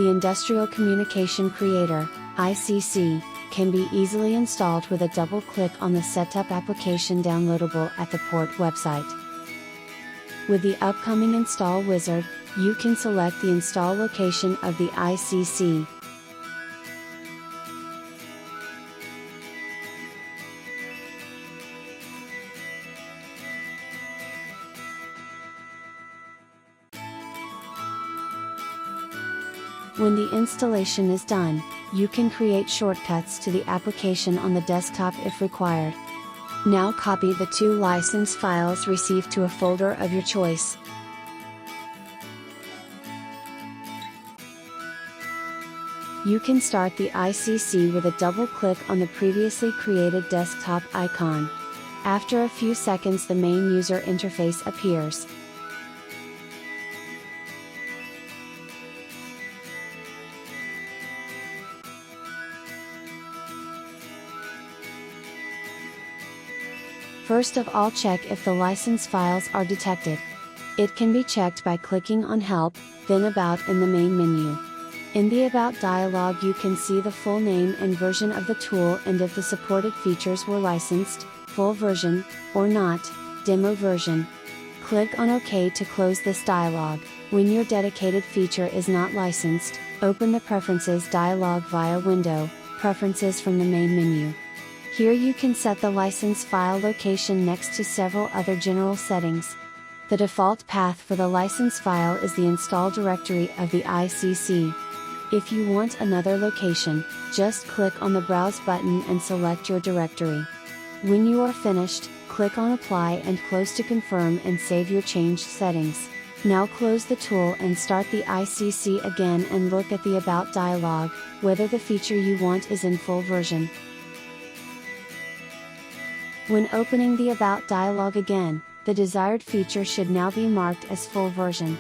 The Industrial Communication Creator, ICC, can be easily installed with a double click on the setup application downloadable at the port website. With the upcoming install wizard, you can select the install location of the ICC. When the installation is done, you can create shortcuts to the application on the desktop if required. Now copy the two license files received to a folder of your choice. You can start the ICC with a double click on the previously created desktop icon. After a few seconds, the main user interface appears. First of all, check if the license files are detected. It can be checked by clicking on Help, then About in the main menu. In the About dialog, you can see the full name and version of the tool and if the supported features were licensed, full version, or not, demo version. Click on OK to close this dialog. When your dedicated feature is not licensed, open the Preferences dialog via Window, Preferences from the main menu. Here you can set the license file location next to several other general settings. The default path for the license file is the install directory of the ICC. If you want another location, just click on the Browse button and select your directory. When you are finished, click on Apply and Close to confirm and save your changed settings. Now close the tool and start the ICC again and look at the About dialog, whether the feature you want is in full version. When opening the About dialog again, the desired feature should now be marked as full version.